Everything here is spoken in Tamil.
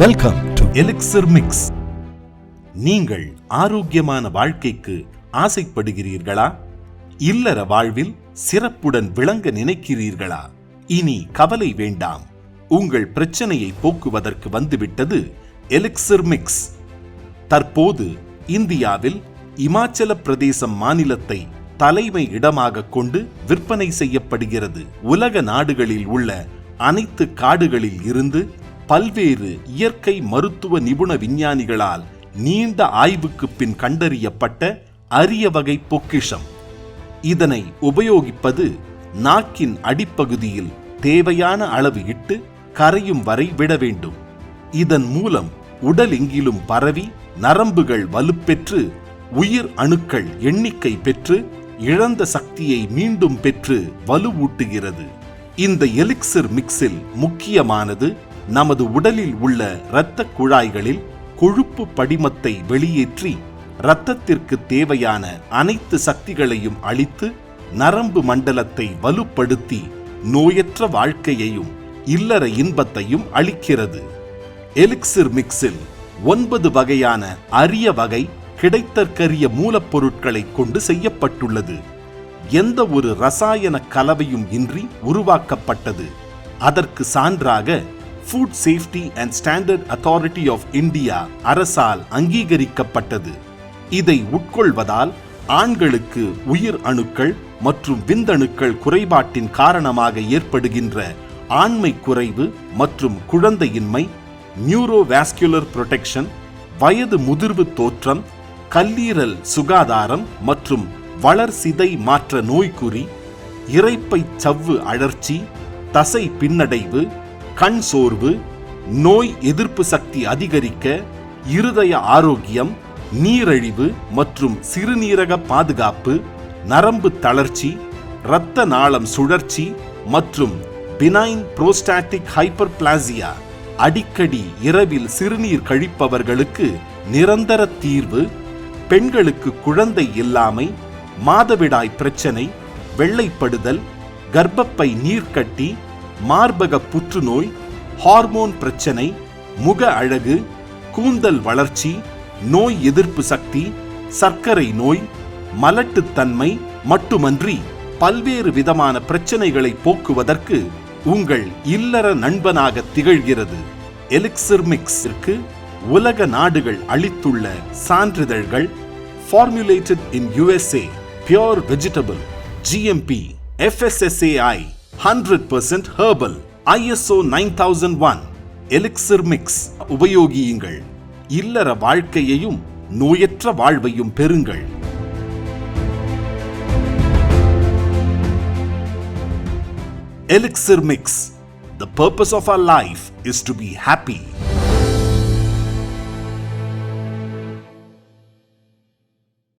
Welcome to எலிக்சிர் mix. நீங்கள் ஆரோக்கியமான வாழ்க்கைக்கு ஆசைப்படுகிறீர்களா? இல்லற வாழ்வில் சிறப்புடன் விளங்க நினைக்கிறீர்களா? இனி கவலை வேண்டாம். உங்கள் பிரச்சனையை போக்குவதற்கு வந்துவிட்டது எலிக்சிர் மிக்ஸ். தற்போது இந்தியாவில் இமாச்சல பிரதேசம் மாநிலத்தை தலைமை இடமாக கொண்டு விற்பனை செய்யப்படுகிறது. உலக நாடுகளில் உள்ள அனைத்து காடுகளில் இருந்து பல்வேறு இயற்கை மருத்துவ நிபுண விஞ்ஞானிகளால் நீண்ட ஆய்வுக்கு பின் கண்டறியப்பட்ட அரிய வகை பொக்கிஷம். இதனை உபயோகிப்பது நாக்கின் அடிப்பகுதியில் தேவையான அளவு இட்டு கரையும் வரை விட வேண்டும். இதன் மூலம் உடலெங்கிலும் பரவி நரம்புகள் வலுப்பெற்று உயிர் அணுக்கள் எண்ணிக்கை பெற்று இழந்த சக்தியை மீண்டும் பெற்று வலுவூட்டுகிறது. இந்த எலிக்சிர் மிக்ஸில் முக்கியமானது நமது உடலில் உள்ள இரத்த குழாய்களில் கொழுப்பு படிமத்தை வெளியேற்றி இரத்தத்திற்கு தேவையான அனைத்து சக்திகளையும் அளித்து நரம்பு மண்டலத்தை வலுப்படுத்தி நோயற்ற வாழ்க்கையையும் இல்லற இன்பத்தையும் அளிக்கிறது. எலிக்சிர் மிக்ஸில் 9 வகையான அரிய வகை கிடைத்தற்கரிய மூலப்பொருட்களை கொண்டு செய்யப்பட்டுள்ளது. எந்த ஒரு ரசாயன கலவையும் இன்றி உருவாக்கப்பட்டது. அதற்கு சான்றாக food safety and standard authority of India அரசால் அங்கீகரிக்கப்பட்டது. இதை உட்கொள்வதால் ஆண்களுக்கு உயிர் அணுக்கள் மற்றும் விந்தணுக்கள் குறைபாட்டின் காரணமாக ஏற்படுகின்ற ஆண்மை குறைவு மற்றும் குழந்தையின்மை, நியூரோவாஸ்குலர் புரொடெக்ஷன், வயது முதிர்வு தோற்றம், கல்லீரல் சுகாதாரம் மற்றும் வளர்சிதை மாற்ற நோய்க்குறி, இரைப்பை சவ்வு அழற்சி, தசை பின்னடைவு, கண் சோர்வு, நோய் எதிர்ப்பு சக்தி அதிகரிக்க, இருதய ஆரோக்கியம், நீரிழிவு மற்றும் சிறுநீரக பாதுகாப்பு, நரம்பு தளர்ச்சி, இரத்த நாளம் சுழற்சி மற்றும் பினைன் புரோஸ்டாட்டிக் ஹைப்பர்பிளாசியா, அடிக்கடி இரவில் சிறுநீர் கழிப்பவர்களுக்கு நிரந்தர தீர்வு, பெண்களுக்கு குழந்தை இல்லாமை, மாதவிடாய் பிரச்சனை, வெள்ளைப்படுதல், கர்ப்பப்பை நீர்க்கட்டி, மார்பக புற்றுநோய், ஹார்மோன் பிரச்சனை, முக அழகு, கூந்தல் வளர்ச்சி, நோய் எதிர்ப்பு சக்தி, சர்க்கரை நோய், மலட்டுத்தன்மை மட்டுமன்றி பல்வேறு விதமான பிரச்சனைகளை போக்குவதற்கு உங்கள் இல்லற நண்பனாக திகழ்கிறது. எலிக்சிர் மிக்ஸிற்கு உலக நாடுகள் அளித்துள்ள சான்றிதழ்கள்: formulated in USA, pure vegetable, GMP, FSSAI, 100% herbal, ISO 9001. எலிக்சிர் mix உபயோகியுங்கள். இல்லற வாழ்க்கையையும் நோயற்ற வாழ்வையும் பெறுங்கள். Elixir Mix. The purpose of our life is to be happy.